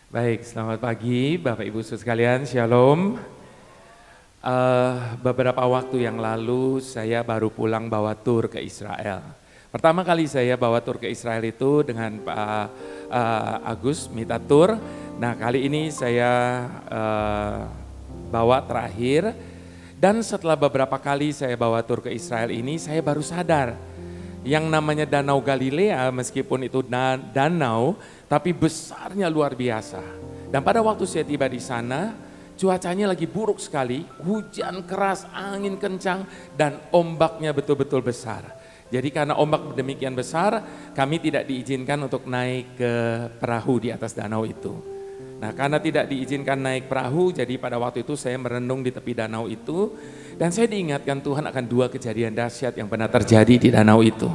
Baik, selamat pagi Bapak Ibu Saudara sekalian, Shalom. Beberapa waktu yang lalu saya baru pulang bawa tur ke Israel. Pertama kali saya bawa tur ke Israel itu dengan Pak Agus minta tur. Nah kali ini saya bawa terakhir, dan setelah beberapa kali saya bawa tur ke Israel ini saya baru sadar yang namanya Danau Galilea, meskipun itu danau, tapi besarnya luar biasa. Dan pada waktu saya tiba di sana, cuacanya lagi buruk sekali, hujan keras, angin kencang, dan ombaknya betul-betul besar. Jadi karena ombak demikian besar, kami tidak diizinkan untuk naik ke perahu di atas danau itu. Nah karena tidak diizinkan naik perahu, jadi pada waktu itu saya merenung di tepi danau itu, dan saya diingatkan Tuhan akan dua kejadian dahsyat yang pernah terjadi di danau itu.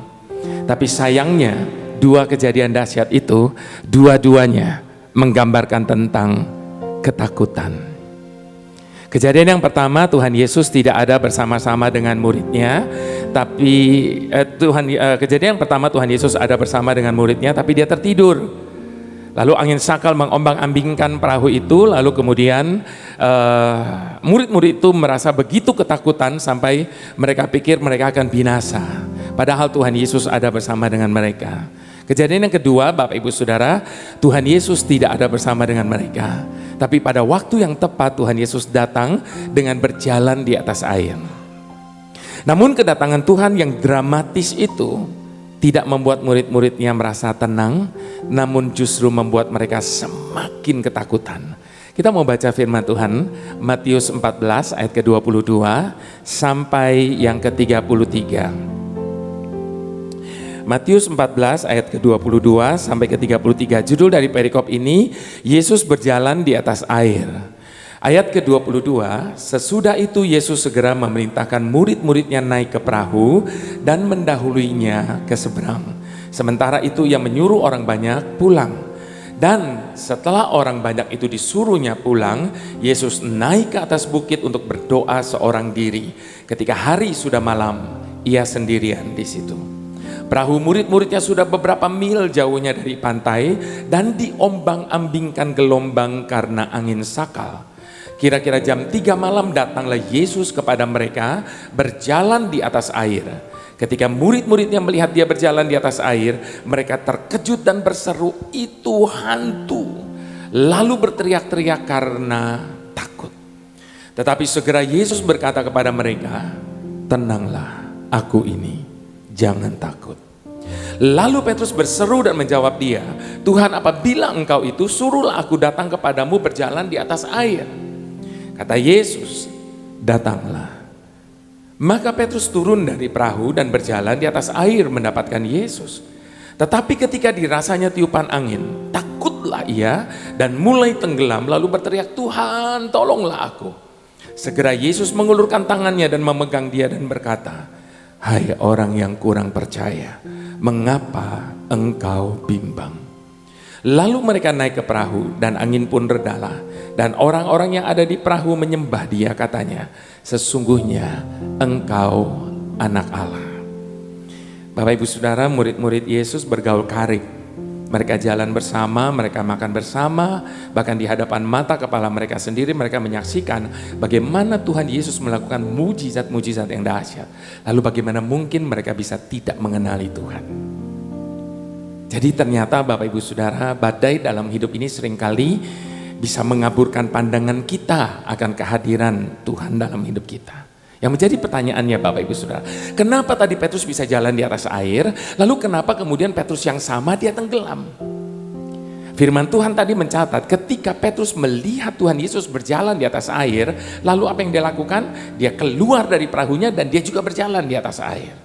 Tapi sayangnya dua kejadian dahsyat itu dua-duanya menggambarkan tentang ketakutan. Kejadian yang pertama, Tuhan Yesus tidak ada bersama-sama dengan muridnya, tapi kejadian yang pertama Tuhan Yesus ada bersama dengan muridnya, tapi dia tertidur. Lalu angin sakal mengombang-ambingkan perahu itu, lalu kemudian murid-murid itu merasa begitu ketakutan sampai mereka pikir mereka akan binasa. Padahal Tuhan Yesus ada bersama dengan mereka. Kejadian yang kedua, Bapak Ibu Saudara, Tuhan Yesus tidak ada bersama dengan mereka. Tapi pada waktu yang tepat Tuhan Yesus datang dengan berjalan di atas air. Namun kedatangan Tuhan yang dramatis itu tidak membuat murid-muridnya merasa tenang, namun justru membuat mereka semakin ketakutan. Kita mau baca firman Tuhan, Matius 14 ayat ke-22 sampai yang ke-33. Matius 14 ayat ke-22 sampai ke-33, judul dari perikop ini, Yesus berjalan di atas air. Ayat ke-22, sesudah itu Yesus segera memerintahkan murid-muridnya naik ke perahu dan mendahuluinya ke seberang. Sementara itu ia menyuruh orang banyak pulang. Dan setelah orang banyak itu disuruhnya pulang, Yesus naik ke atas bukit untuk berdoa seorang diri. Ketika hari sudah malam, ia sendirian di situ. Perahu murid-muridnya sudah beberapa mil jauhnya dari pantai dan diombang-ambingkan gelombang karena angin sakal. Kira-kira jam 3 malam datanglah Yesus kepada mereka berjalan di atas air. Ketika murid-muridnya melihat dia berjalan di atas air, mereka terkejut dan berseru, "Itu hantu!" Lalu berteriak-teriak karena takut. Tetapi segera Yesus berkata kepada mereka, "Tenanglah, aku ini, jangan takut." Lalu Petrus berseru dan menjawab dia, "Tuhan, apabila engkau itu, suruhlah aku datang kepadamu berjalan di atas air." Kata Yesus, "Datanglah." Maka Petrus turun dari perahu dan berjalan di atas air mendapatkan Yesus. Tetapi ketika dirasanya tiupan angin, takutlah ia dan mulai tenggelam, lalu berteriak, "Tuhan, tolonglah aku." Segera Yesus mengulurkan tangannya dan memegang dia dan berkata, "Hai orang yang kurang percaya, mengapa engkau bimbang?" Lalu mereka naik ke perahu dan angin pun redalah. Dan orang-orang yang ada di perahu menyembah dia, katanya, "Sesungguhnya engkau anak Allah." Bapak Ibu Saudara, murid-murid Yesus bergaul karib. Mereka jalan bersama, mereka makan bersama, bahkan di hadapan mata kepala mereka sendiri mereka menyaksikan bagaimana Tuhan Yesus melakukan mujizat-mujizat yang dahsyat. Lalu bagaimana mungkin mereka bisa tidak mengenali Tuhan? Jadi ternyata Bapak Ibu Saudara, badai dalam hidup ini seringkali bisa mengaburkan pandangan kita akan kehadiran Tuhan dalam hidup kita. Yang menjadi pertanyaannya Bapak Ibu Saudara, kenapa tadi Petrus bisa jalan di atas air, lalu kenapa kemudian Petrus yang sama dia tenggelam? Firman Tuhan tadi mencatat ketika Petrus melihat Tuhan Yesus berjalan di atas air, lalu apa yang dia lakukan? Dia keluar dari perahunya dan dia juga berjalan di atas air.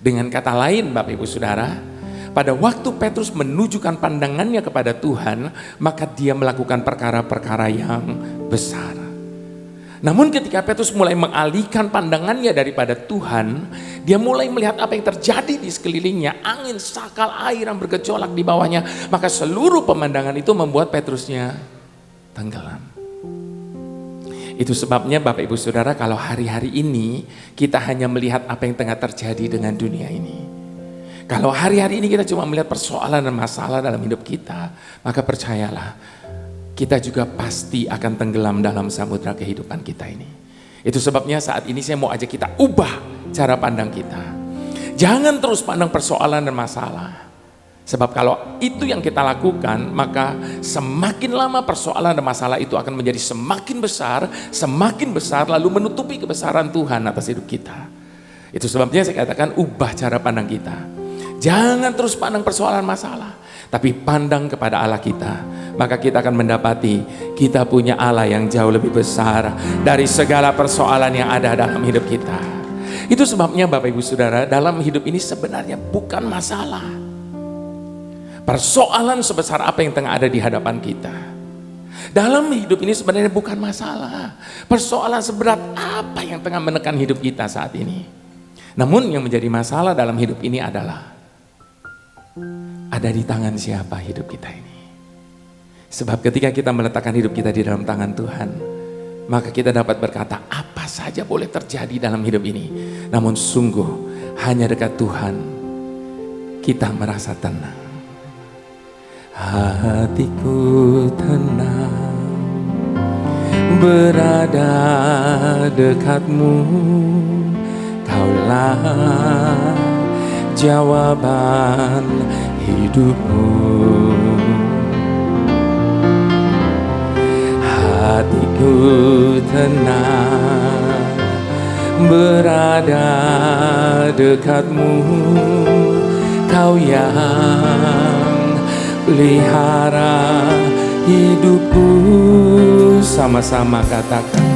Dengan kata lain Bapak Ibu Saudara, pada waktu Petrus menunjukkan pandangannya kepada Tuhan, maka dia melakukan perkara-perkara yang besar. Namun ketika Petrus mulai mengalihkan pandangannya daripada Tuhan, dia mulai melihat apa yang terjadi di sekelilingnya, angin sakal, air yang bergejolak di bawahnya, maka seluruh pemandangan itu membuat Petrusnya tenggelam. Itu sebabnya Bapak Ibu Saudara, kalau hari-hari ini kita hanya melihat apa yang tengah terjadi dengan dunia ini, kalau hari-hari ini kita cuma melihat persoalan dan masalah dalam hidup kita, maka percayalah, kita juga pasti akan tenggelam dalam samudra kehidupan kita ini. Itu sebabnya saat ini saya mau ajak kita ubah cara pandang kita. Jangan terus pandang persoalan dan masalah. Sebab kalau itu yang kita lakukan, maka semakin lama persoalan dan masalah itu akan menjadi semakin besar, lalu menutupi kebesaran Tuhan atas hidup kita. Itu sebabnya saya katakan ubah cara pandang kita. Jangan terus pandang persoalan masalah, tapi pandang kepada Allah kita. Maka kita akan mendapati kita punya Allah yang jauh lebih besar dari segala persoalan yang ada dalam hidup kita. Itu sebabnya Bapak Ibu Saudara, dalam hidup ini sebenarnya bukan masalah. Persoalan sebesar apa yang tengah ada di hadapan kita. Dalam hidup ini sebenarnya bukan masalah. Persoalan seberat apa yang tengah menekan hidup kita saat ini. Namun yang menjadi masalah dalam hidup ini adalah ada di tangan siapa hidup kita ini. Sebab ketika kita meletakkan hidup kita di dalam tangan Tuhan, maka kita dapat berkata apa saja boleh terjadi dalam hidup ini. Namun sungguh hanya dekat Tuhan kita merasa tenang. Hatiku tenang berada dekatmu, Kaulah jawaban hidupku. Hatiku tenang berada dekatmu, Kau yang pelihara hidupku. Sama-sama katakan,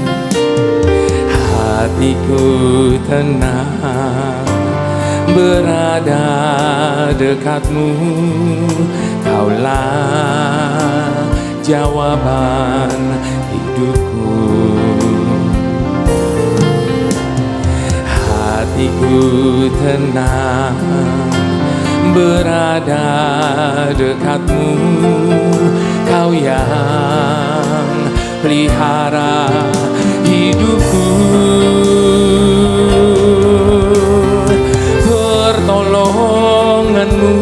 hatiku tenang berada dekatmu, Kaulah jawaban hidupku. Hatiku tenang berada dekatmu, Kau yang pelihara hidupku. Pertolonganmu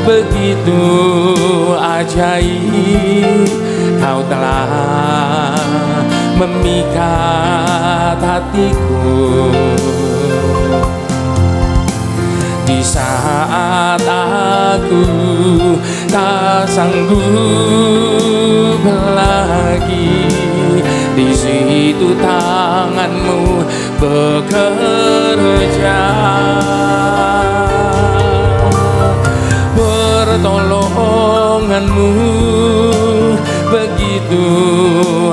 begitu ajaib, Kau telah memikat hatiku. Di saat aku tak sanggup lagi, di situ tanganmu bekerja. Pertolonganmu begitu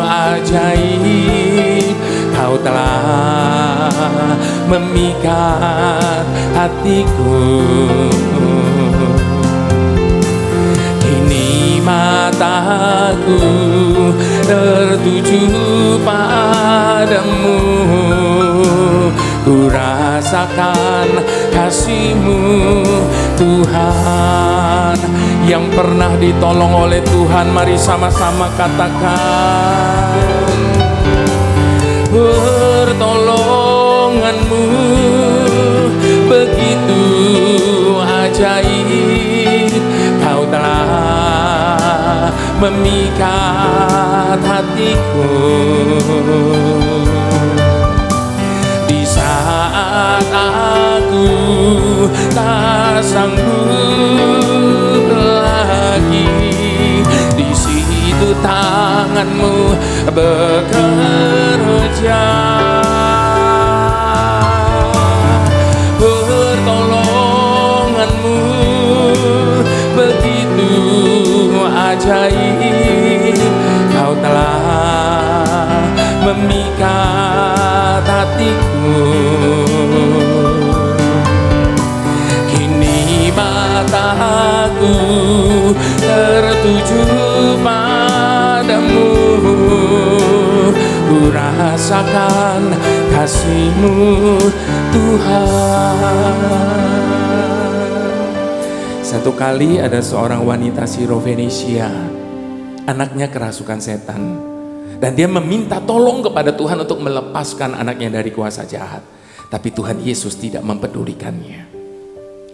ajaib, Kau telah memikat hatiku. Kini mataku tertuju padamu, ku rasakan kasih-Mu Tuhan. Yang pernah ditolong oleh Tuhan, mari sama-sama katakan, pertolongan-Mu begitu ajaib, Kau telah memikat hatiku. Di saat aku tak sanggup lagi, di situ tangan-Mu bekerja. Pertolongan-Mu begitu ajaib, Kau telah memikat hatiku. Kini mataku tertuju padamu, ku rasakan kasih-Mu Tuhan. Satu kali ada seorang wanita Sirofenisia, anaknya kerasukan setan, dan dia meminta tolong kepada Tuhan untuk melepaskan anaknya dari kuasa jahat. Tapi Tuhan Yesus tidak mempedulikannya.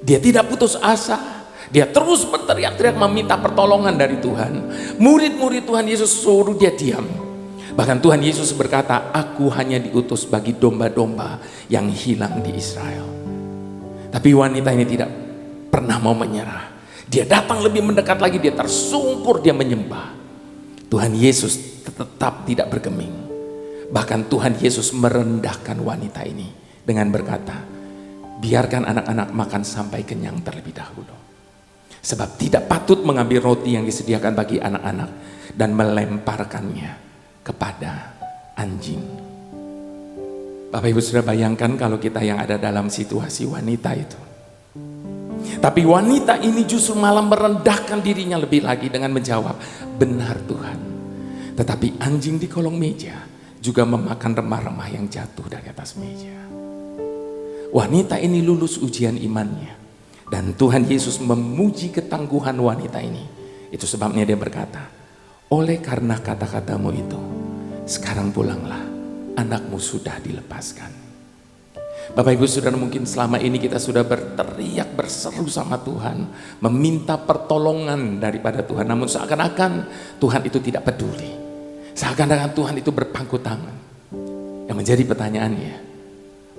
Dia tidak putus asa. Dia terus berteriak-teriak meminta pertolongan dari Tuhan. Murid-murid Tuhan Yesus suruh dia diam. Bahkan Tuhan Yesus berkata, aku hanya diutus bagi domba-domba yang hilang di Israel. Tapi wanita ini tidak pernah mau menyerah. Dia datang lebih mendekat lagi, dia tersungkur, dia menyembah. Tuhan Yesus tetap tidak bergeming. Bahkan Tuhan Yesus merendahkan wanita ini dengan berkata, biarkan anak-anak makan sampai kenyang terlebih dahulu. Sebab tidak patut mengambil roti yang disediakan bagi anak-anak dan melemparkannya kepada anjing. Bapak Ibu sudah bayangkan kalau kita yang ada dalam situasi wanita itu. Tapi wanita ini justru malah merendahkan dirinya lebih lagi dengan menjawab, benar Tuhan. Tetapi anjing di kolong meja juga memakan remah-remah yang jatuh dari atas meja. Wanita ini lulus ujian imannya. Dan Tuhan Yesus memuji ketangguhan wanita ini. Itu sebabnya dia berkata, oleh karena kata-katamu itu, sekarang pulanglah, anakmu sudah dilepaskan. Bapak Ibu Saudara, mungkin selama ini kita sudah berteriak, berseru sama Tuhan, meminta pertolongan daripada Tuhan. Namun seakan-akan Tuhan itu tidak peduli. Seakan-akan Tuhan itu berpangku tangan. Yang menjadi pertanyaannya,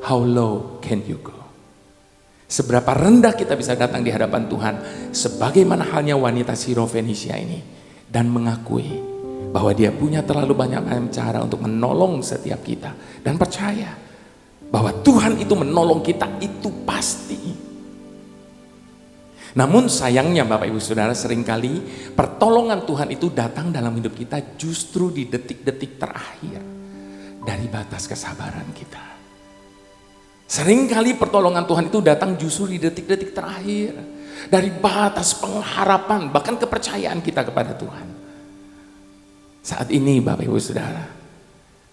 how low can you go? Seberapa rendah kita bisa datang di hadapan Tuhan, sebagaimana halnya wanita Sirofenisia ini, dan mengakui bahwa dia punya terlalu banyak cara untuk menolong setiap kita, dan percaya bahwa Tuhan itu menolong kita, itu pasti. Namun sayangnya Bapak Ibu Saudara, seringkali pertolongan Tuhan itu datang dalam hidup kita justru di detik-detik terakhir dari batas kesabaran kita. Seringkali pertolongan Tuhan itu datang justru di detik-detik terakhir dari batas pengharapan, bahkan kepercayaan kita kepada Tuhan. Saat ini Bapak Ibu Saudara,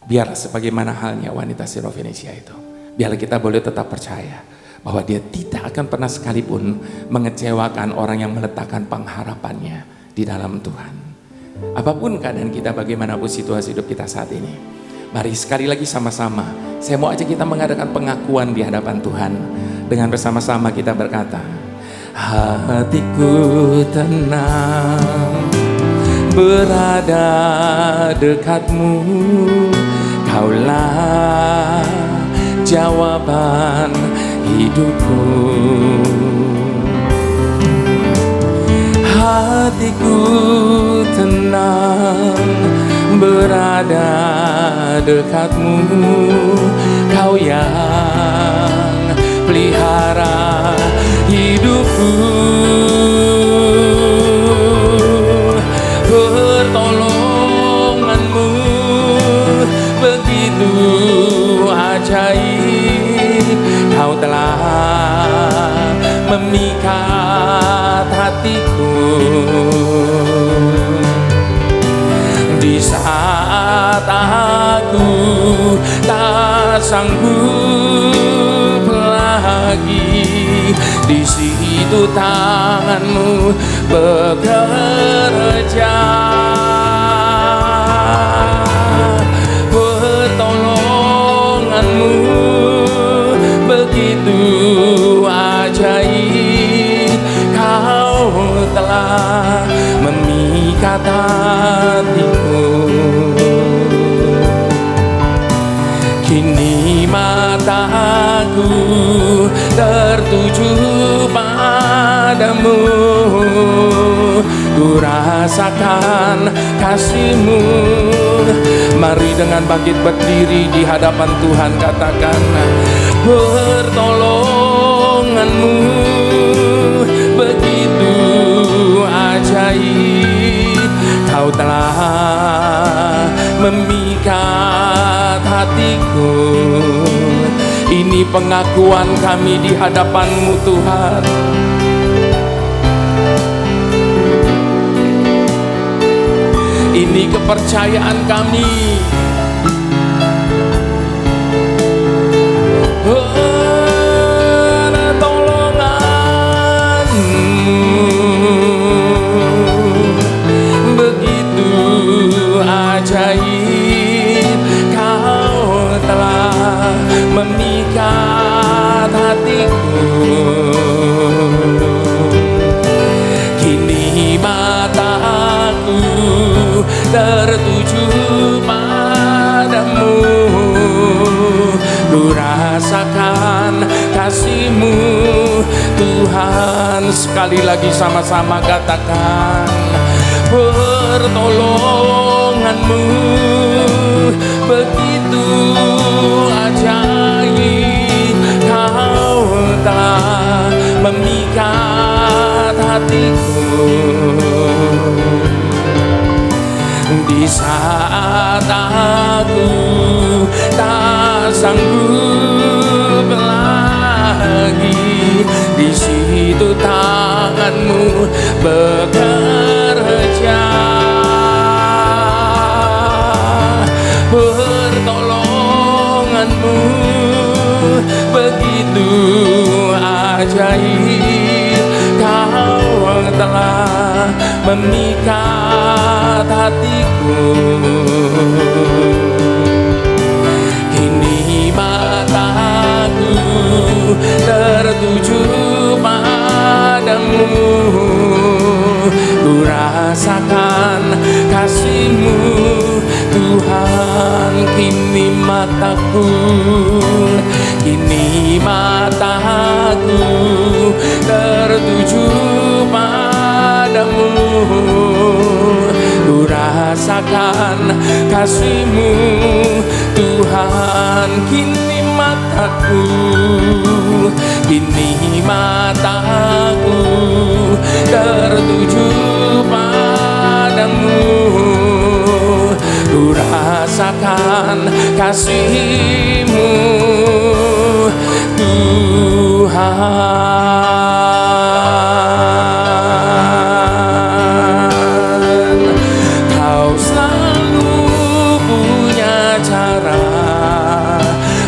biarlah sebagaimana halnya wanita Sirofenisia itu, biarlah kita boleh tetap percaya bahwa dia tidak akan pernah sekalipun mengecewakan orang yang meletakkan pengharapannya di dalam Tuhan. Apapun keadaan kita, bagaimanapun situasi hidup kita saat ini, mari sekali lagi sama-sama, saya mau ajak kita mengadakan pengakuan di hadapan Tuhan. Dengan bersama-sama kita berkata, hatiku tenang berada dekatmu, kaulah jawaban hidupku. Hatiku tenang berada dekatmu, kau yang pelihara hidupku. Pertolonganmu begitu ajaib, kau telah memikat hatiku. Di saat aku tak sanggup lagi, di situ tanganmu bekerja. Pertolonganmu begitu ajaib, kau telah memikat hatiku. Kini mataku tertuju padamu, ku rasakan kasih-Mu. Mari dengan bangkit berdiri di hadapan Tuhan, katakan, pertolongan-Mu begitu ajaib, kau telah memikat hatiku. Ini pengakuan kami di hadapan-Mu Tuhan. Ini kepercayaan kami. Begitu ajaib, kau telah memikat hatiku. tertuju padamu. Ku rasakan kasih-Mu Tuhan. Sekali lagi sama-sama katakan, pertolongan-Mu begitu ajaib, Kau telah memikat hatiku. Di saat aku tak sanggup lagi, di situ tangan-Mu bekerja. Pertolongan-Mu begitu ajaib, Kau telah memikat hatiku. Kini mataku tertuju padamu. Ku rasakan kasih-Mu Tuhan. Kini mataku tertuju padamu. Ku rasakan kasih-Mu Tuhan. Kini mataku tertuju padamu. Ku rasakan kasih-Mu Tuhan. Kau selalu punya cara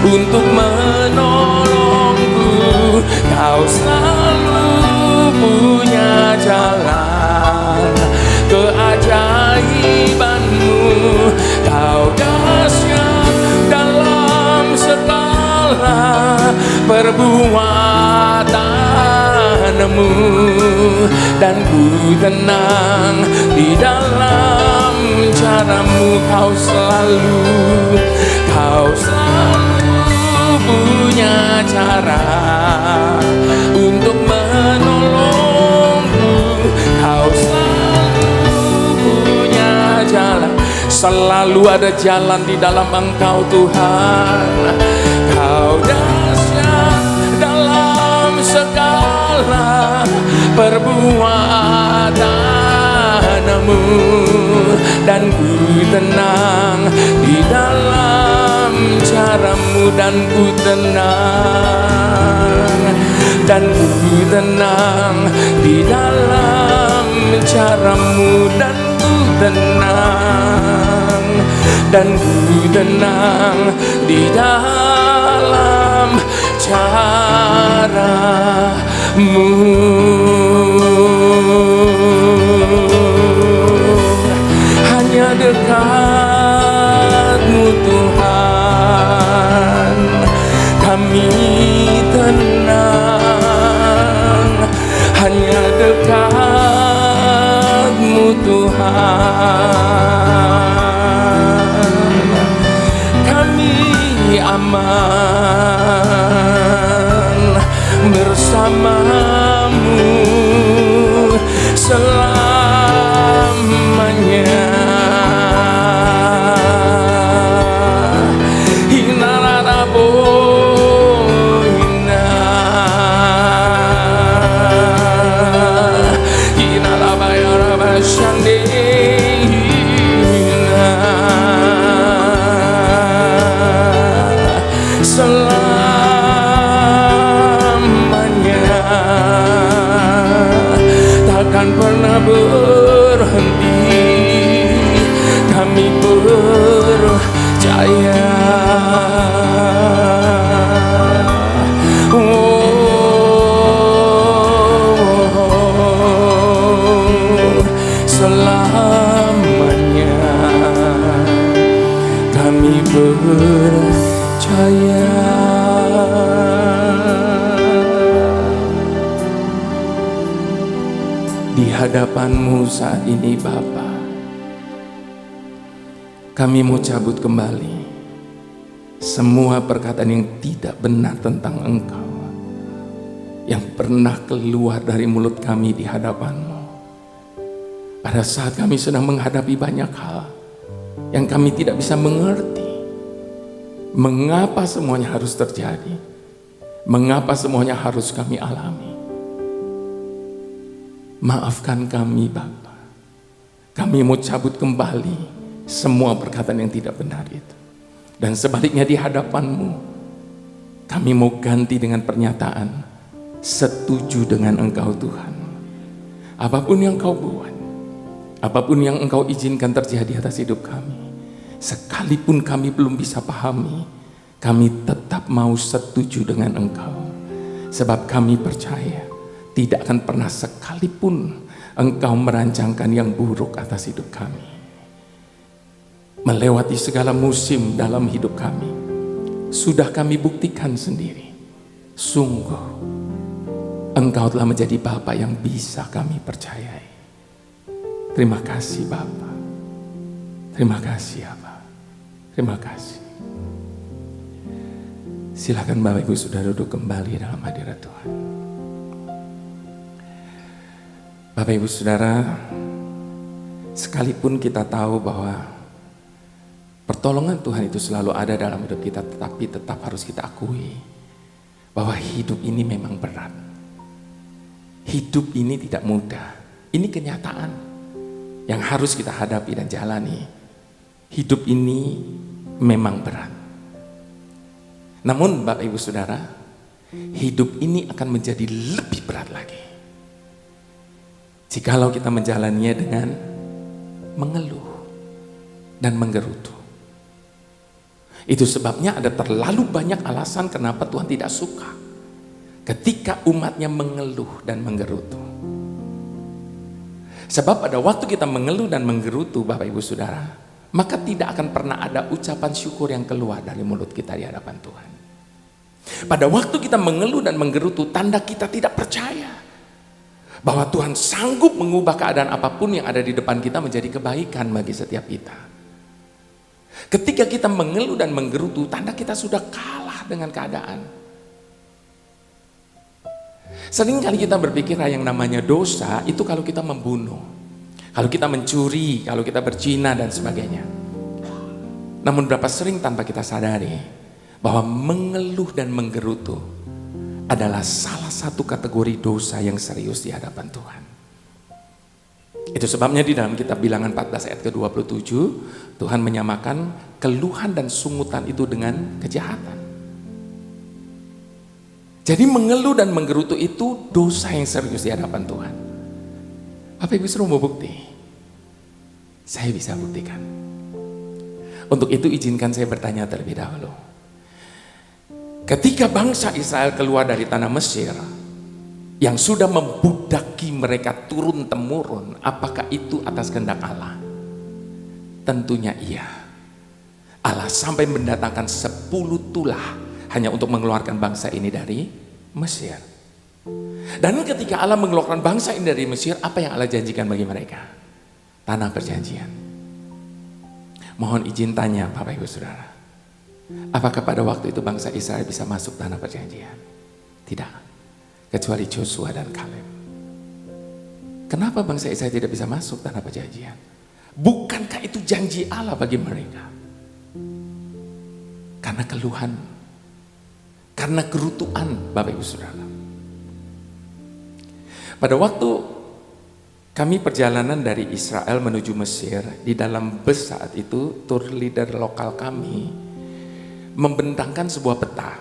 untuk menolongku. Kau selalu punya jalan keajaiban-Mu. Kau dahsyat dalam segala perbuatan-Mu, dan ku tenang di dalam cara-Mu. Kau selalu punya cara untuk menolongku. Kau selalu punya jalan, selalu ada jalan di dalam Engkau Tuhan. Kau dahsyat dalam segala perbuatan-Mu, dan ku tenang di dalam cara-Mu, dan ku tenang di dalam cara-Mu, dan ku tenang di dalam cara-Mu. Hanya dekat-Mu Tuhan kami tenang. Hanya dekat-Mu Tuhan kami aman. Bersama-Mu selamanya. Takkan pernah berhenti, kami percaya. Selamanya kami percaya. Di hadapan-Mu saat ini Bapa, Kami mau cabut kembali semua perkataan yang tidak benar tentang Engkau yang pernah keluar dari mulut kami di hadapan-Mu. Pada saat kami sedang menghadapi banyak hal yang kami tidak bisa mengerti, mengapa semuanya harus terjadi, mengapa semuanya harus kami alami. Maafkan kami Bapa. Kami mau cabut kembali semua perkataan yang tidak benar itu. Dan sebaliknya di hadapan-Mu, kami mau ganti dengan pernyataan setuju dengan Engkau Tuhan. Apapun yang Kau buat, apapun yang Engkau izinkan terjadi atas hidup kami, sekalipun kami belum bisa pahami, kami tetap mau setuju dengan Engkau. Sebab kami percaya tidak akan pernah sekalipun Engkau merancangkan yang buruk atas hidup kami. Melewati segala musim dalam hidup kami, sudah kami buktikan sendiri. Sungguh, Engkau telah menjadi Bapa yang bisa kami percayai. Terima kasih Bapa. Terima kasih Bapa. Terima kasih. Silakan Bapak Ibu Saudara duduk kembali dalam hadirat Tuhan. Bapak Ibu Saudara, sekalipun kita tahu bahwa pertolongan Tuhan itu selalu ada dalam hidup kita, tetapi tetap harus kita akui bahwa hidup ini memang berat. Hidup ini tidak mudah. Ini kenyataan yang harus kita hadapi dan jalani. Hidup ini memang berat. Namun Bapak Ibu Saudara, hidup ini akan menjadi lebih berat lagi jikalau kita menjalaninya dengan mengeluh dan menggerutu. Itu sebabnya ada terlalu banyak alasan kenapa Tuhan tidak suka ketika umatnya mengeluh dan menggerutu. Sebab pada waktu kita mengeluh dan menggerutu Bapak Ibu Saudara, maka tidak akan pernah ada ucapan syukur yang keluar dari mulut kita di hadapan Tuhan. Pada waktu kita mengeluh dan menggerutu, tanda kita tidak percaya bahwa Tuhan sanggup mengubah keadaan apapun yang ada di depan kita menjadi kebaikan bagi setiap kita. Ketika kita mengeluh dan menggerutu, tanda kita sudah kalah dengan keadaan. Seringkali kita berpikir yang namanya dosa itu kalau kita membunuh, kalau kita mencuri, kalau kita berzina dan sebagainya. Namun berapa sering tanpa kita sadari bahwa mengeluh dan menggerutu adalah salah satu kategori dosa yang serius di hadapan Tuhan. Itu sebabnya di dalam kitab Bilangan 14 ayat ke-27, Tuhan menyamakan keluhan dan sungutan itu dengan kejahatan. Jadi mengeluh dan menggerutu itu dosa yang serius di hadapan Tuhan. Bapak Ibu Saudara mau bukti? Saya bisa buktikan. Untuk itu izinkan saya bertanya terlebih dahulu. Ketika bangsa Israel keluar dari tanah Mesir, yang sudah membudaki mereka turun-temurun, apakah itu atas kehendak Allah? Tentunya iya. Allah sampai mendatangkan 10 tulah hanya untuk mengeluarkan bangsa ini dari Mesir. Dan ketika Allah mengeluarkan bangsa ini dari Mesir, apa yang Allah janjikan bagi mereka? Tanah perjanjian. Mohon izin tanya Bapak Ibu Saudara, apakah pada waktu itu bangsa Israel bisa masuk tanah perjanjian? Tidak. Kecuali Joshua dan Kaleb. Kenapa bangsa Israel tidak bisa masuk tanah perjanjian? Bukankah itu janji Allah bagi mereka? Karena keluhan, karena kerutuan Bapak Ibu Saudara. Pada waktu kami perjalanan dari Israel menuju Mesir, di dalam bus saat itu tour leader lokal kami membentangkan sebuah peta.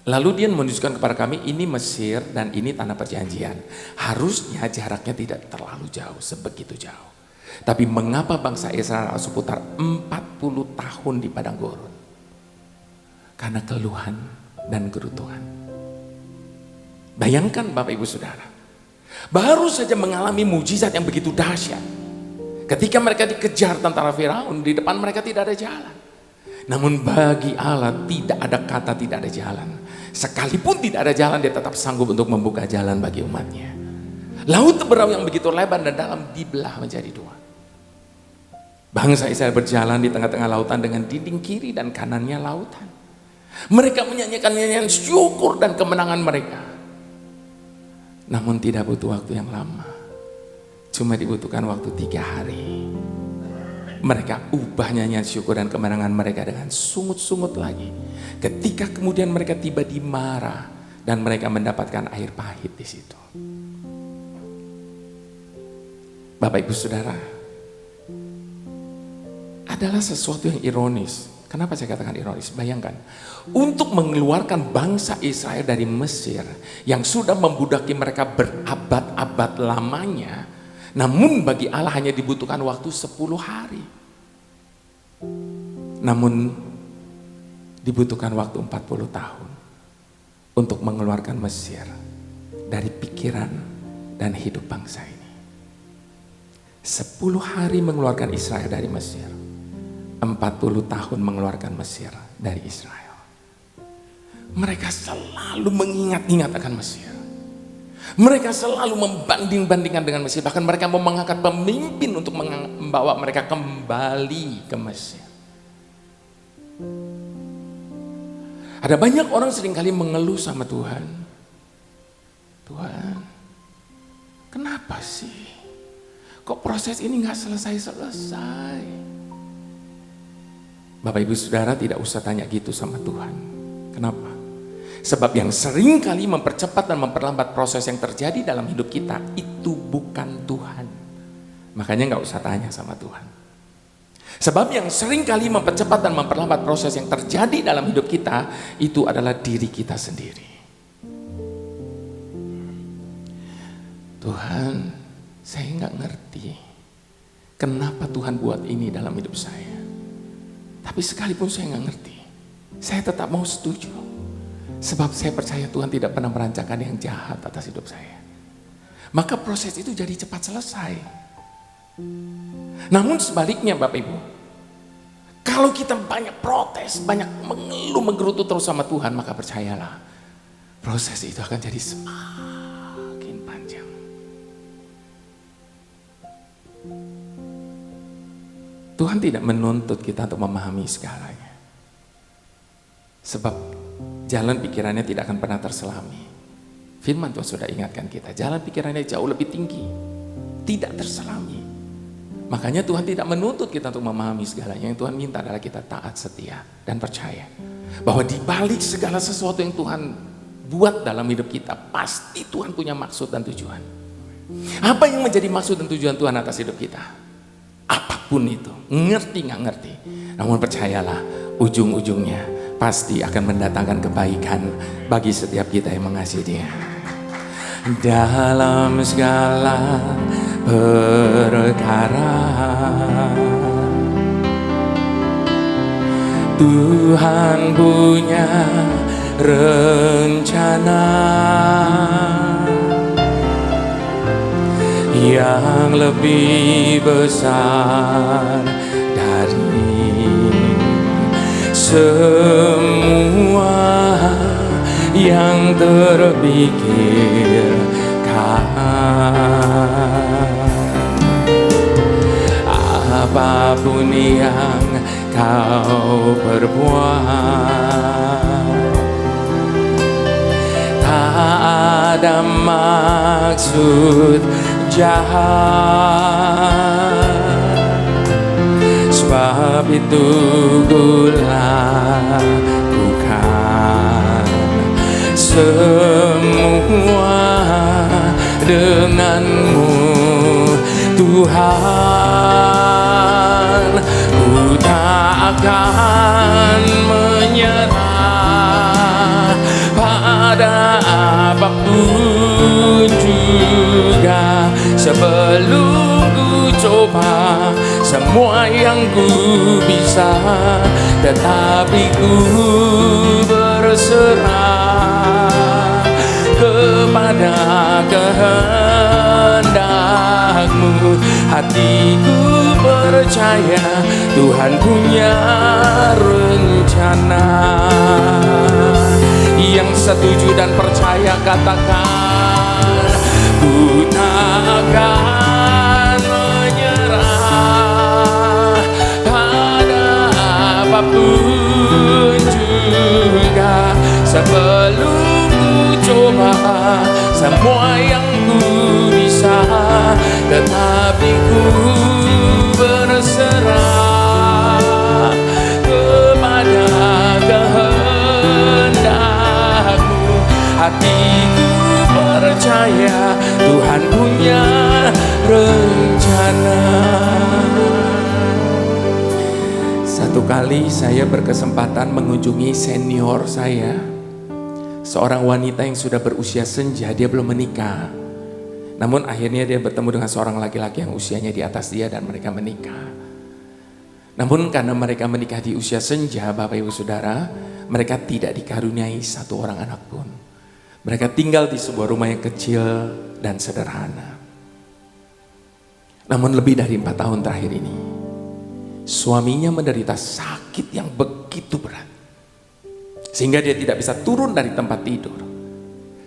Lalu dia menunjukkan kepada kami, ini Mesir dan ini tanah perjanjian. Harusnya jaraknya tidak terlalu jauh, sebegitu jauh. Tapi mengapa bangsa Israel harus putar 40 tahun di padang gurun? Karena keluhan dan kerutuan. Bayangkan Bapak Ibu Saudara, baru saja mengalami mujizat yang begitu dahsyat. Ketika mereka dikejar tentara Firaun, di depan mereka tidak ada jalan. Namun bagi Allah tidak ada kata tidak ada jalan. Sekalipun tidak ada jalan, dia tetap sanggup untuk membuka jalan bagi umatnya. Laut Teberau yang begitu lebar dan dalam dibelah menjadi dua. Bangsa Israel berjalan di tengah-tengah lautan dengan dinding kiri dan kanannya lautan. Mereka menyanyikan nyanyian syukur dan kemenangan mereka. Namun tidak butuh waktu yang lama. Cuma dibutuhkan waktu 3 hari. Mereka ubah nyanyian syukur dan kemenangan mereka dengan sungut-sungut lagi. Ketika kemudian mereka tiba di Mara dan mereka mendapatkan air pahit di situ. Bapak Ibu Saudara, adalah sesuatu yang ironis. Kenapa saya katakan ironis? Bayangkan, untuk mengeluarkan bangsa Israel dari Mesir yang sudah membudaki mereka berabad-abad lamanya, namun bagi Allah hanya dibutuhkan waktu 10 hari. Namun dibutuhkan waktu 40 tahun untuk mengeluarkan Mesir dari pikiran dan hidup bangsa ini. 10 hari mengeluarkan Israel dari Mesir, 40 tahun mengeluarkan Mesir dari Israel. Mereka selalu mengingat-ingat akan Mesir. Mereka selalu membanding-bandingkan dengan Mesir. Bahkan mereka mau mengangkat pemimpin untuk membawa mereka kembali ke Mesir. Ada banyak orang seringkali mengeluh sama Tuhan. Tuhan, kenapa sih? Kok proses ini gak selesai-selesai? Bapak Ibu Saudara tidak usah tanya gitu sama Tuhan. Kenapa? Sebab yang sering kali mempercepat dan memperlambat proses yang terjadi dalam hidup kita itu bukan Tuhan. Makanya gak usah tanya sama Tuhan. Sebab yang sering kali mempercepat dan memperlambat proses yang terjadi dalam hidup kita itu adalah diri kita sendiri. Tuhan, saya nggak ngerti kenapa Tuhan buat ini dalam hidup saya. Tapi sekalipun saya nggak ngerti, saya tetap mau setuju. Sebab saya percaya Tuhan tidak pernah merancangkan yang jahat atas hidup saya. Maka proses itu jadi cepat selesai. Namun sebaliknya Bapak Ibu, kalau kita banyak protes, banyak mengeluh, menggerutu terus sama Tuhan, maka percayalah, proses itu akan jadi semakin panjang. Tuhan tidak menuntut kita untuk memahami segalanya. Sebab jalan pikirannya tidak akan pernah terselami. Firman Tuhan sudah ingatkan kita, jalan pikirannya jauh lebih tinggi, tidak terselami. Makanya Tuhan tidak menuntut kita untuk memahami segalanya. Yang Tuhan minta adalah kita taat, setia, dan percaya bahwa di balik segala sesuatu yang Tuhan buat dalam hidup kita, pasti Tuhan punya maksud dan tujuan. Apa yang menjadi maksud dan tujuan Tuhan atas hidup kita? Apapun itu, ngerti nggak ngerti, namun percayalah, ujung-ujungnya pasti akan mendatangkan kebaikan bagi setiap kita yang mengasihi Dia. Dalam segala perkara Tuhan punya rencana yang lebih besar dari semua yang terpikirkan. Apapun yang kau perbuat, tak ada maksud jahat. Sebab itu ku lakukan semua denganmu Tuhan. Ku tak akan menyerah pada apapun juga, sebelum ku coba semua yang ku bisa, tetapi ku berserah kepada kehendak-Mu. Hatiku percaya Tuhan punya rencana. Yang setuju dan percaya katakan, ku tak akan menyerah apapun juga, sebelum ku coba semua yang ku bisa, tetapi ku berserah kepada kehendak-Mu. Hatiku percaya Tuhan punya rencana. Satu kali saya berkesempatan mengunjungi senior saya, seorang wanita yang sudah berusia senja, dia belum menikah. Namun akhirnya dia bertemu dengan seorang laki-laki yang usianya di atas dia dan mereka menikah. Namun karena mereka menikah di usia senja, Bapak Ibu Saudara, mereka tidak dikaruniai satu orang anak pun. Mereka tinggal di sebuah rumah yang kecil dan sederhana. Namun lebih dari 4 tahun terakhir ini, suaminya menderita sakit yang begitu berat, sehingga dia tidak bisa turun dari tempat tidur.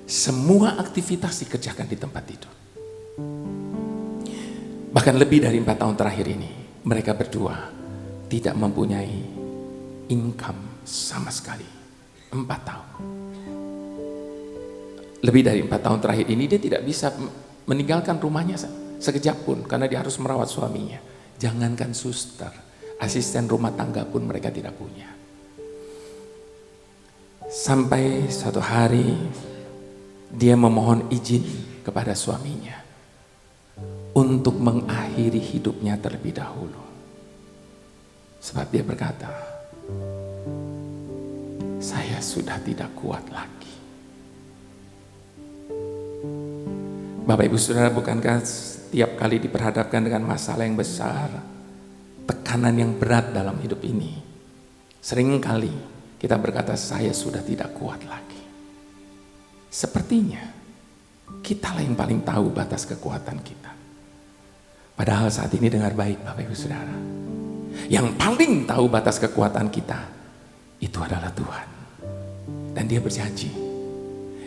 Semua aktivitas dikerjakan di tempat tidur. Bahkan lebih dari 4 tahun terakhir ini, mereka berdua tidak mempunyai income sama sekali. 4 tahun. Lebih dari 4 tahun terakhir ini dia tidak bisa meninggalkan rumahnya sekejap pun, karena dia harus merawat suaminya. Jangankan suster, asisten rumah tangga pun mereka tidak punya. Sampai suatu hari dia memohon izin kepada suaminya untuk mengakhiri hidupnya terlebih dahulu. Sebab dia berkata, saya sudah tidak kuat lagi. Bapak Ibu Saudara, bukankah setiap kali diperhadapkan dengan masalah yang besar, tekanan yang berat dalam hidup ini, seringkali kita berkata, saya sudah tidak kuat lagi. Sepertinya kitalah yang paling tahu batas kekuatan kita. Padahal saat ini dengar baik Bapak Ibu Saudara, yang paling tahu batas kekuatan kita itu adalah Tuhan. Dan Dia berjanji,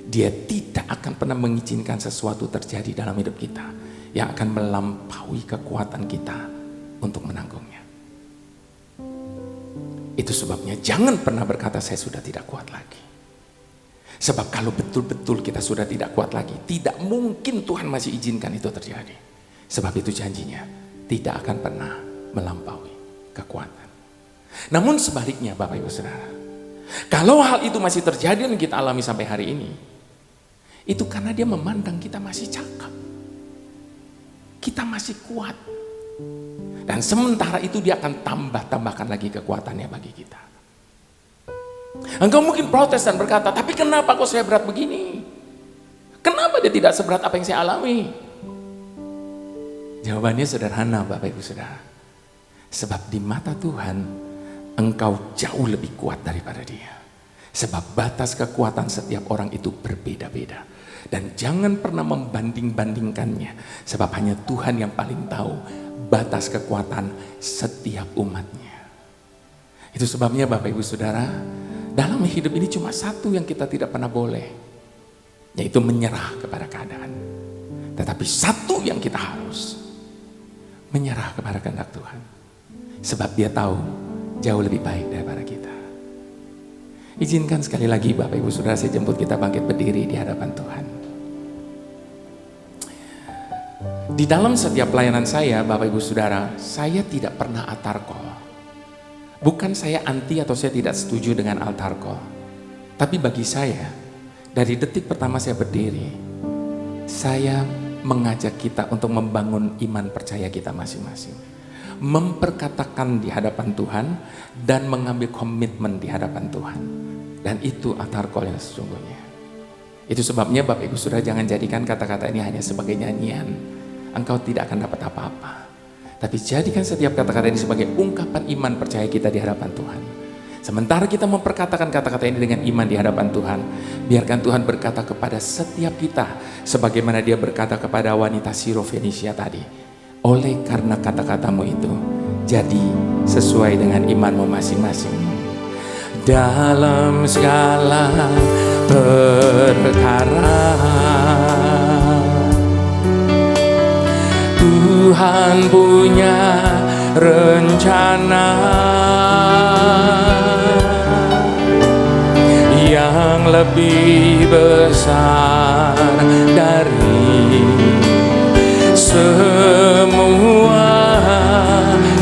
Dia tidak akan pernah mengizinkan sesuatu terjadi dalam hidup kita yang akan melampaui kekuatan kita untuk menanggungnya. Itu sebabnya jangan pernah berkata saya sudah tidak kuat lagi. Sebab kalau betul-betul kita sudah tidak kuat lagi, tidak mungkin Tuhan masih izinkan itu terjadi. Sebab itu janjinya tidak akan pernah melampaui kekuatan. Namun sebaliknya Bapak Ibu Saudara, kalau hal itu masih terjadi dan kita alami sampai hari ini, itu karena Dia memandang kita masih cakap, kita masih kuat. Dan sementara itu Dia akan tambahkan lagi kekuatannya bagi kita. Engkau mungkin protes dan berkata, tapi kenapa kok saya berat begini? Kenapa dia tidak seberat apa yang saya alami? Jawabannya sederhana Bapak Ibu Saudara. Sebab di mata Tuhan, engkau jauh lebih kuat daripada Dia. Sebab batas kekuatan setiap orang itu berbeda-beda. Dan jangan pernah membanding-bandingkannya. Sebab hanya Tuhan yang paling tahu batas kekuatan setiap umatnya. Itu sebabnya Bapak Ibu Saudara, dalam hidup ini cuma satu yang kita tidak pernah boleh, yaitu menyerah kepada keadaan. Tetapi satu yang kita harus, menyerah kepada kehendak Tuhan. Sebab Dia tahu jauh lebih baik daripada kita. Izinkan sekali lagi Bapak Ibu Saudara, saya jemput kita bangkit berdiri di hadapan Tuhan. Di dalam setiap pelayanan saya Bapak Ibu Saudara, saya tidak pernah altar call. Bukan saya anti atau saya tidak setuju dengan altar call. Tapi bagi saya, dari detik pertama saya berdiri, saya mengajak kita untuk membangun iman percaya kita masing-masing. Memperkatakan di hadapan Tuhan dan mengambil komitmen di hadapan Tuhan. Dan itu altar call yang sesungguhnya. Itu sebabnya Bapak Ibu Saudara, jangan jadikan kata-kata ini hanya sebagai nyanyian. Engkau tidak akan dapat apa-apa. Tapi jadikan setiap kata-kata ini sebagai ungkapan iman percaya kita di hadapan Tuhan. Sementara kita memperkatakan kata-kata ini dengan iman di hadapan Tuhan, biarkan Tuhan berkata kepada setiap kita, sebagaimana Dia berkata kepada wanita Sirofenisia tadi, oleh karena kata-katamu itu, jadi sesuai dengan imanmu masing-masing. Dalam segala perkara, Tuhan punya rencana. yang lebih besar dari semua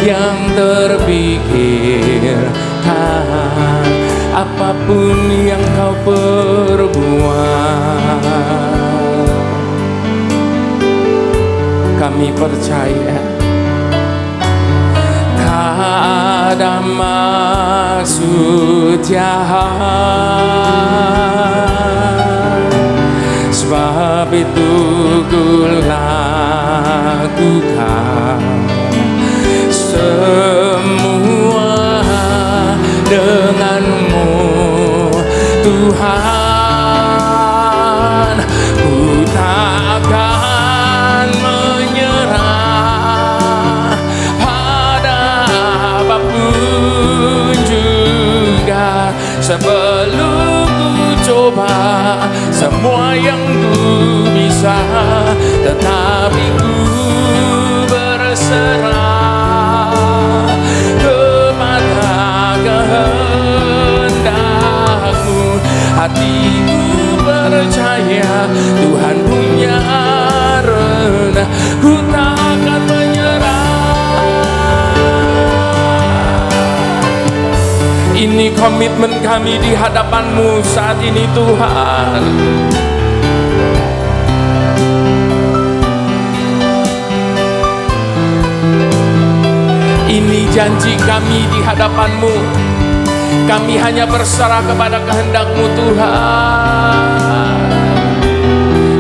yang terpikirkan, apapun yang kau perbuat. Kami percaya tak ada maksud jahat, sebab itu ku lakukan semua denganmu Tuhan. Ku takkan menyerah pada apapun juga, sebelum ku coba semua yang ku bisa, tetapi ku berserah kepada kehendak-Mu. Hatiku percaya Tuhan punya rencana, ku takkan menyerah. Ini komitmen kami di hadapan-Mu saat ini Tuhan. Ini janji kami di hadapan-Mu. Kami hanya berserah kepada kehendak-Mu Tuhan.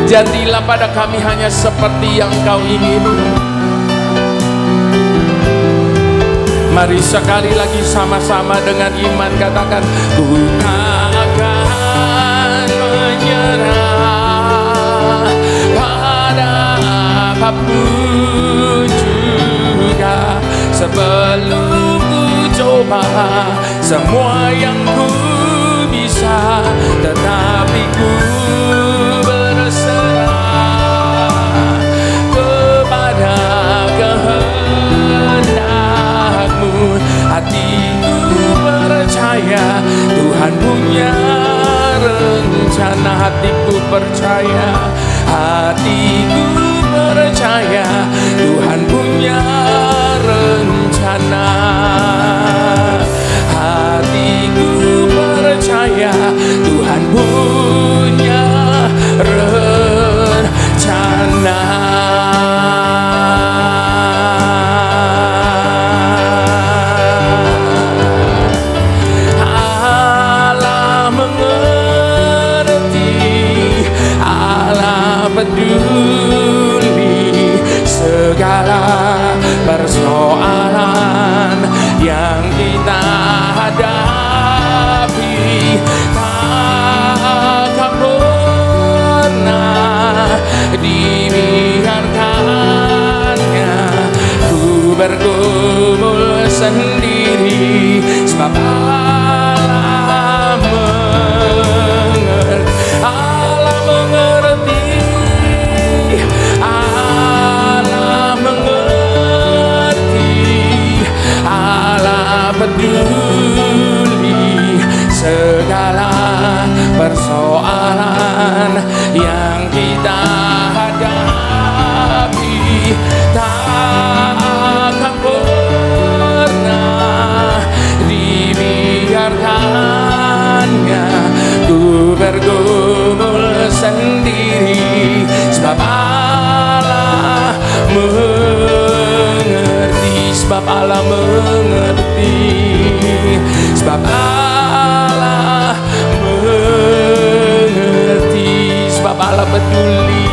Jadilah pada kami hanya seperti yang Kau ingin. Mari sekali lagi sama-sama dengan iman katakan, ku takkan menyerah pada apapun juga, sebelum ku coba semua yang ku bisa, tetapi ku berserah kepada kehendak-Mu. Hatiku percaya Tuhan punya rencana. Hatiku percaya, hatiku percaya Tuhan punya rencana. Hatiku percaya Tuhan punya rencana. Allah mengerti, Allah peduli segala persoalan yang kita hadapi. Takkan pernah dibiarkannya ku bergumul sendiri, sebab Allah mengerti. Allah mengerti, Allah mengerti, Allah peduli segala persoalan yang kita hadapi. Takkan pernah dibiarkannya ku bergumul sendiri, sebab Allah mengerti, sebab Allah mengerti, sebab Allah mengerti, sebab Allah peduli,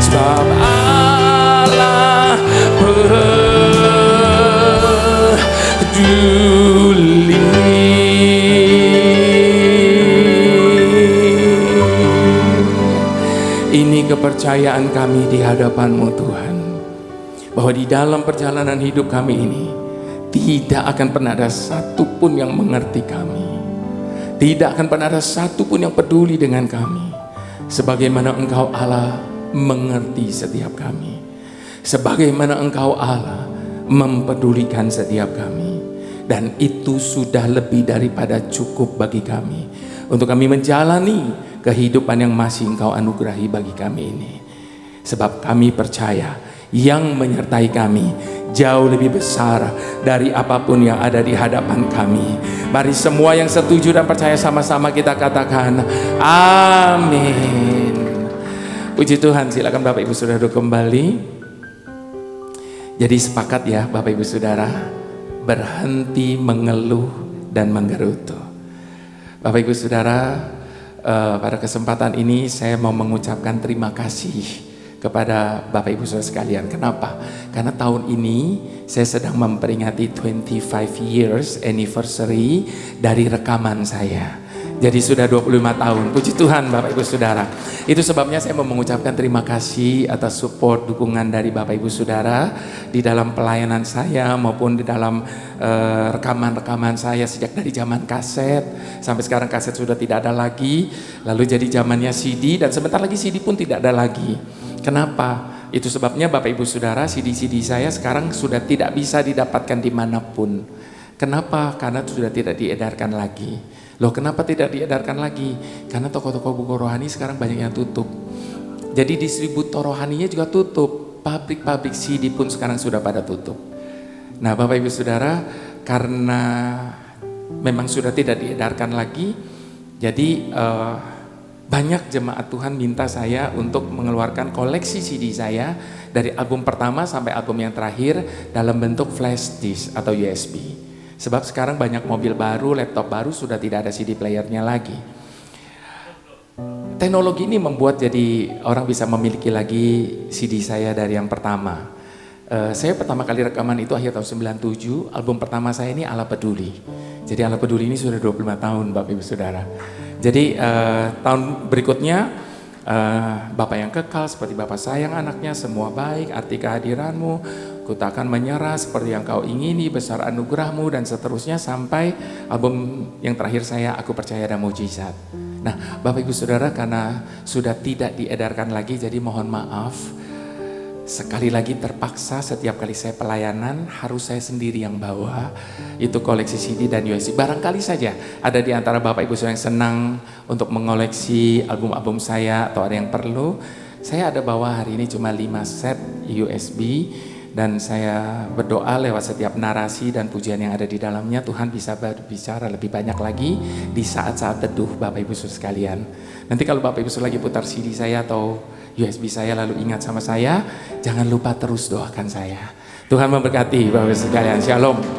sebab Allah peduli. Ini kepercayaan kami di hadapan-Mu Tuhan, bahwa di dalam perjalanan hidup kami ini tidak akan pernah ada satupun yang mengerti kami, tidak akan pernah ada satupun yang peduli dengan kami, sebagaimana Engkau Allah mengerti setiap kami, sebagaimana Engkau Allah mempedulikan setiap kami. Dan itu sudah lebih daripada cukup bagi kami untuk kami menjalani kehidupan yang masih Engkau anugerahi bagi kami ini. Sebab kami percaya yang menyertai kami jauh lebih besar dari apapun yang ada di hadapan kami. Mari semua yang setuju dan percaya sama-sama kita katakan amin. Puji Tuhan, silakan Bapak Ibu Saudara kembali. Jadi sepakat ya Bapak Ibu Saudara, berhenti mengeluh dan menggerutu. Bapak Ibu Saudara, pada kesempatan ini saya mau mengucapkan terima kasih kepada Bapak Ibu Saudara sekalian. Kenapa? Karena tahun ini saya sedang memperingati 25 years anniversary dari rekaman saya. Jadi sudah 25 tahun. Puji Tuhan Bapak Ibu Saudara. Itu sebabnya saya mau mengucapkan terima kasih atas support, dukungan dari Bapak Ibu Saudara di dalam pelayanan saya maupun di dalam rekaman-rekaman saya sejak dari zaman kaset sampai sekarang kaset sudah tidak ada lagi. Lalu jadi zamannya CD dan sebentar lagi CD pun tidak ada lagi. Kenapa? Itu sebabnya Bapak Ibu Saudara, CD-CD saya sekarang sudah tidak bisa didapatkan dimanapun. Kenapa? Karena sudah tidak diedarkan lagi. Loh, kenapa tidak diedarkan lagi? Karena toko-toko buku rohani sekarang banyak yang tutup. Jadi distributor rohaninya juga tutup. Pabrik-pabrik CD pun sekarang sudah pada tutup. Nah Bapak Ibu Saudara, karena memang sudah tidak diedarkan lagi, jadi banyak jemaat Tuhan minta saya untuk mengeluarkan koleksi CD saya dari album pertama sampai album yang terakhir dalam bentuk flash disk atau USB. Sebab sekarang banyak mobil baru, laptop baru sudah tidak ada CD playernya lagi. Teknologi ini membuat jadi orang bisa memiliki lagi CD saya dari yang pertama. Saya pertama kali rekaman itu akhir tahun 97, album pertama saya ini Allah Peduli. Jadi Allah Peduli ini sudah 25 tahun Bapak Ibu Saudara. Jadi tahun berikutnya Bapa yang kekal seperti Bapa sayang anaknya, semua baik, arti kehadiranmu, ku takkan menyerah seperti yang kau ingini, besar anugerahmu, dan seterusnya sampai album yang terakhir saya, Aku Percaya Ada Mujizat. Nah Bapak Ibu Saudara, karena sudah tidak diedarkan lagi, jadi mohon maaf. Sekali lagi terpaksa setiap kali saya pelayanan harus saya sendiri yang bawa itu koleksi CD dan USB. Barangkali saja ada di antara Bapak Ibu Saudara yang senang untuk mengoleksi album-album saya atau ada yang perlu. Saya ada bawa hari ini cuma 5 set USB dan saya berdoa lewat setiap narasi dan pujian yang ada di dalamnya Tuhan bisa berbicara lebih banyak lagi di saat-saat teduh Bapak Ibu Saudara sekalian. Nanti kalau Bapak Ibu Saudara lagi putar CD saya atau USB saya lalu ingat sama saya, jangan lupa terus doakan saya. Tuhan memberkati Bapak Ibu sekalian. Shalom.